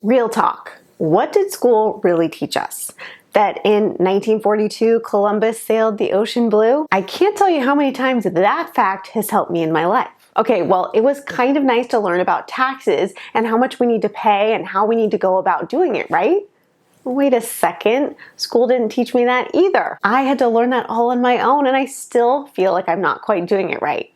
Real talk. What did school really teach us? That in 1942, Columbus sailed the ocean blue? I can't tell you how many times that fact has helped me in my life. Okay, well, it was kind of nice to learn about taxes and how much we need to pay and how we need to go about doing it, right? Wait a second, school didn't teach me that either. I had to learn that all on my own, and I still feel like I'm not quite doing it right.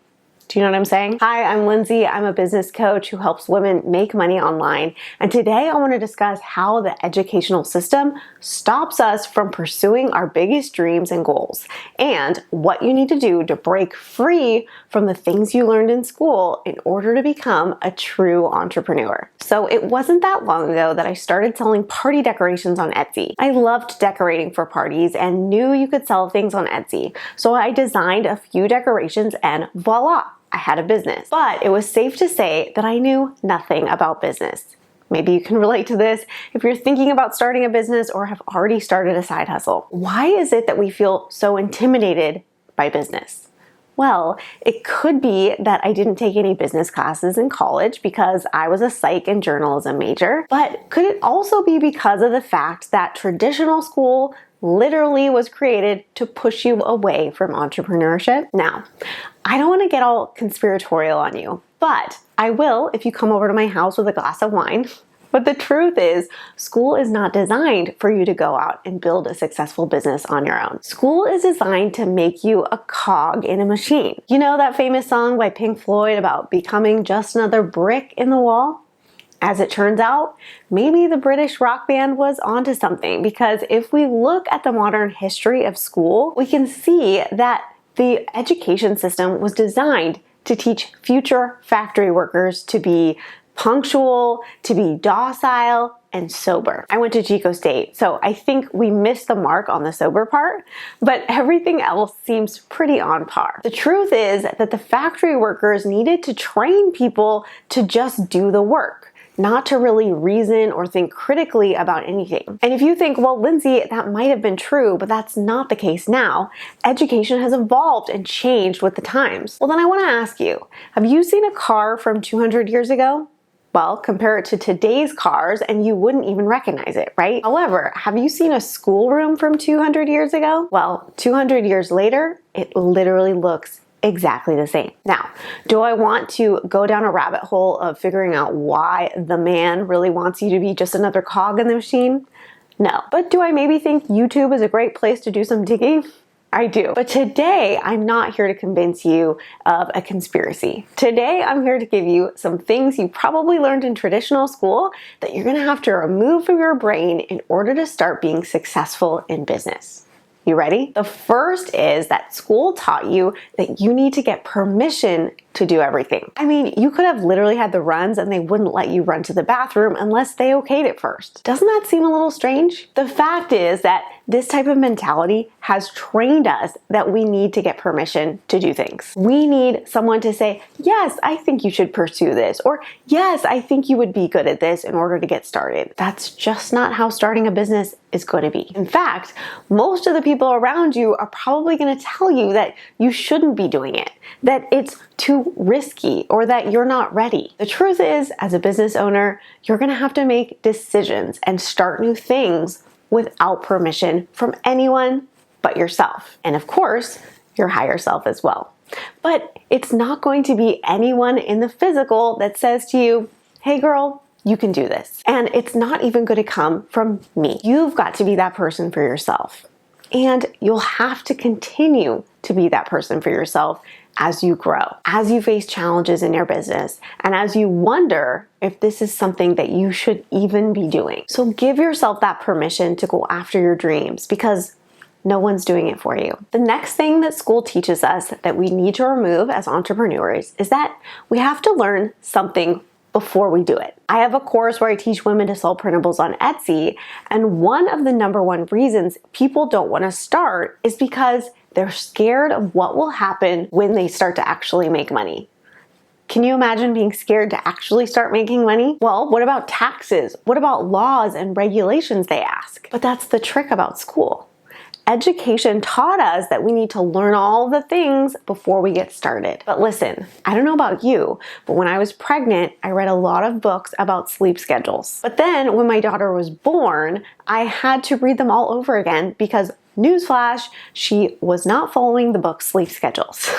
Do you know what I'm saying? Hi, I'm Lindsay. I'm a business coach who helps women make money online. And today I want to discuss how the educational system stops us from pursuing our biggest dreams and goals, and what you need to do to break free from the things you learned in school in order to become a true entrepreneur. So it wasn't that long ago that I started selling party decorations on Etsy. I loved decorating for parties and knew you could sell things on Etsy. So I designed a few decorations and voila, I had a business. But it was safe to say that I knew nothing about business. Maybe you can relate to this if you're thinking about starting a business or have already started a side hustle. Why is it that we feel so intimidated by business? Well, it could be that I didn't take any business classes in college because I was a psych and journalism major. But could it also be because of the fact that traditional school literally was created to push you away from entrepreneurship? Now, I don't want to get all conspiratorial on you, but I will if you come over to my house with a glass of wine. But the truth is, school is not designed for you to go out and build a successful business on your own. School is designed to make you a cog in a machine. You know that famous song by Pink Floyd about becoming just another brick in the wall? As it turns out, maybe the British rock band was onto something, because if we look at the modern history of school, we can see that the education system was designed to teach future factory workers to be punctual, to be docile, and sober. I went to Chico State, so I think we missed the mark on the sober part, but everything else seems pretty on par. The truth is that the factory workers needed to train people to just do the work, not to really reason or think critically about anything. And if you think, well, Lindsay, that might have been true, but that's not the case now. Education has evolved and changed with the times. Well, then I want to ask you, have you seen a car from 200 years ago? Well, compare it to today's cars and you wouldn't even recognize it, right? However, have you seen a schoolroom from 200 years ago? Well, 200 years later, it literally looks exactly the same. Now, do I want to go down a rabbit hole of figuring out why the man really wants you to be just another cog in the machine? No. But do I maybe think YouTube is a great place to do some digging? I do. But today, I'm not here to convince you of a conspiracy. Today, I'm here to give you some things you probably learned in traditional school that you're gonna have to remove from your brain in order to start being successful in business. You ready? The first is that school taught you that you need to get permission to do everything. I mean, you could have literally had the runs and they wouldn't let you run to the bathroom unless they okayed it first. Doesn't that seem a little strange? The fact is that this type of mentality has trained us that we need to get permission to do things. We need someone to say, yes, I think you should pursue this, or yes, I think you would be good at this in order to get started. That's just not how starting a business is going to be. In fact, most of the people around you are probably going to tell you that you shouldn't be doing it, that it's too risky, or that you're not ready. The truth is, as a business owner, you're going to have to make decisions and start new things without permission from anyone but yourself. And of course, your higher self as well. But it's not going to be anyone in the physical that says to you, hey girl, you can do this. And it's not even going to come from me. You've got to be that person for yourself. And you'll have to continue to be that person for yourself as you grow, as you face challenges in your business, and as you wonder if this is something that you should even be doing. So give yourself that permission to go after your dreams, because no one's doing it for you. The next thing that school teaches us that we need to remove as entrepreneurs is that we have to learn something before we do it. I have a course where I teach women to sell printables on Etsy, and one of the number one reasons people don't want to start is because they're scared of what will happen when they start to actually make money. Can you imagine being scared to actually start making money? Well, what about taxes? What about laws and regulations, they ask? But that's the trick about school. Education taught us that we need to learn all the things before we get started. But listen, I don't know about you, but when I was pregnant, I read a lot of books about sleep schedules. But then when my daughter was born, I had to read them all over again because, newsflash, she was not following the book's sleep schedules.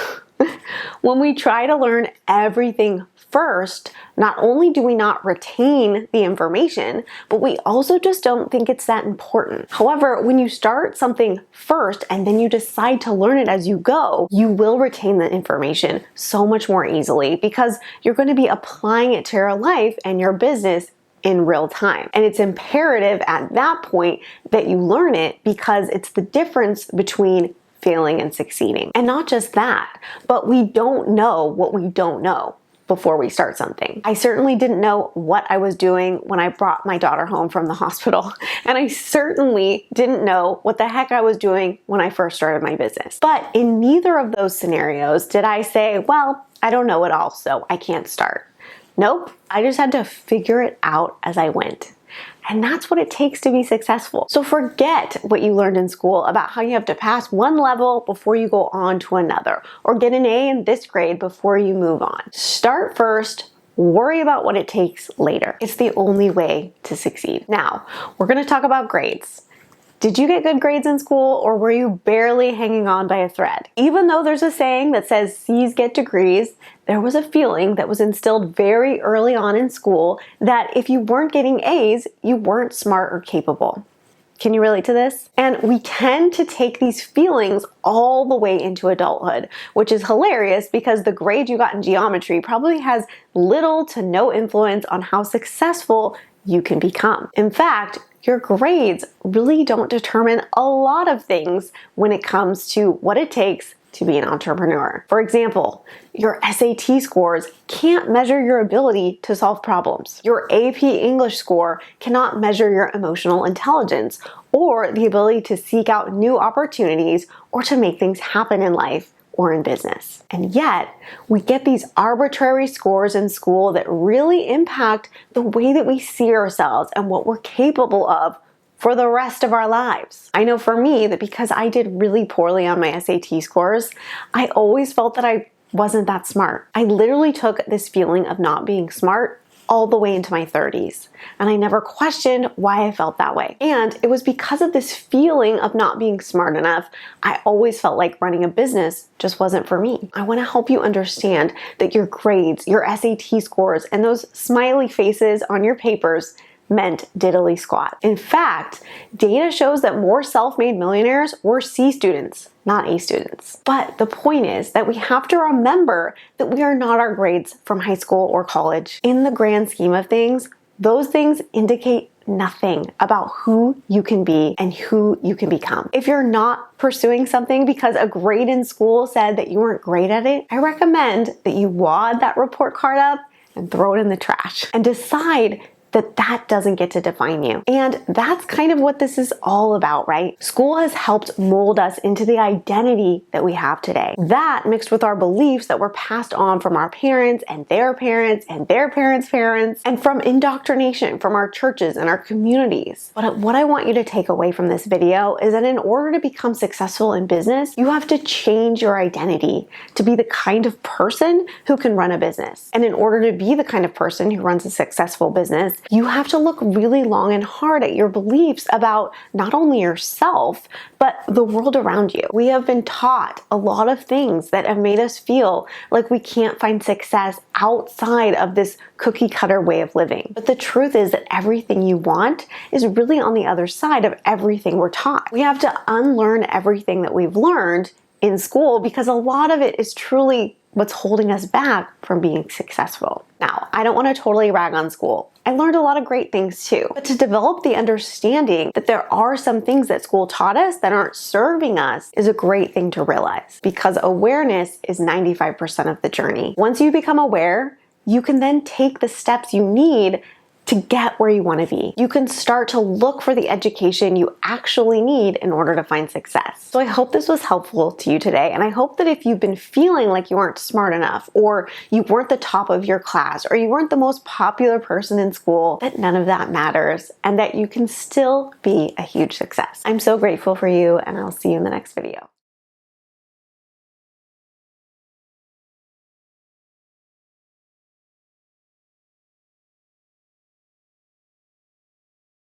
When we try to learn everything first, not only do we not retain the information, but we also just don't think it's that important. However, when you start something first and then you decide to learn it as you go, you will retain the information so much more easily because you're going to be applying it to your life and your business in real time. And it's imperative at that point that you learn it because it's the difference between failing and succeeding. And not just that, but we don't know what we don't know before we start something. I certainly didn't know what I was doing when I brought my daughter home from the hospital. And I certainly didn't know what the heck I was doing when I first started my business. But in neither of those scenarios did I say, well, I don't know it all, so I can't start. Nope, I just had to figure it out as I went. And that's what it takes to be successful. So forget what you learned in school about how you have to pass one level before you go on to another, or get an A in this grade before you move on. Start first, worry about what it takes later. It's the only way to succeed. Now, we're gonna talk about grades. Did you get good grades in school, or were you barely hanging on by a thread? Even though there's a saying that says C's get degrees, there was a feeling that was instilled very early on in school that if you weren't getting A's, you weren't smart or capable. Can you relate to this? And we tend to take these feelings all the way into adulthood, which is hilarious because the grade you got in geometry probably has little to no influence on how successful you can become. In fact, your grades really don't determine a lot of things when it comes to what it takes to be an entrepreneur. For example, your SAT scores can't measure your ability to solve problems. Your AP English score cannot measure your emotional intelligence or the ability to seek out new opportunities or to make things happen in life or in business. And yet, we get these arbitrary scores in school that really impact the way that we see ourselves and what we're capable of for the rest of our lives. I know for me that because I did really poorly on my SAT scores, I always felt that I wasn't that smart. I literally took this feeling of not being smart all the way into my 30s. And I never questioned why I felt that way. And it was because of this feeling of not being smart enough, I always felt like running a business just wasn't for me. I want to help you understand that your grades, your SAT scores, and those smiley faces on your papers meant diddly squat. In fact, data shows that more self-made millionaires were C students, not A students. But the point is that we have to remember that we are not our grades from high school or college. In the grand scheme of things, those things indicate nothing about who you can be and who you can become. If you're not pursuing something because a grade in school said that you weren't great at it, I recommend that you wad that report card up and throw it in the trash and decide that doesn't get to define you. And that's kind of what this is all about, right? School has helped mold us into the identity that we have today. That mixed with our beliefs that were passed on from our parents and their parents and their parents' parents, and from indoctrination from our churches and our communities. But what I want you to take away from this video is that in order to become successful in business, you have to change your identity to be the kind of person who can run a business. And in order to be the kind of person who runs a successful business, you have to look really long and hard at your beliefs about not only yourself, but the world around you. We have been taught a lot of things that have made us feel like we can't find success outside of this cookie cutter way of living. But the truth is that everything you want is really on the other side of everything we're taught. We have to unlearn everything that we've learned in school because a lot of it is truly what's holding us back from being successful. Now, I don't want to totally rag on school. I learned a lot of great things too. But to develop the understanding that there are some things that school taught us that aren't serving us is a great thing to realize, because awareness is 95% of the journey. Once you become aware, you can then take the steps you need to get where you want to be. You can start to look for the education you actually need in order to find success. So I hope this was helpful to you today, and I hope that if you've been feeling like you aren't smart enough, or you weren't the top of your class, or you weren't the most popular person in school, that none of that matters and that you can still be a huge success. I'm so grateful for you, and I'll see you in the next video.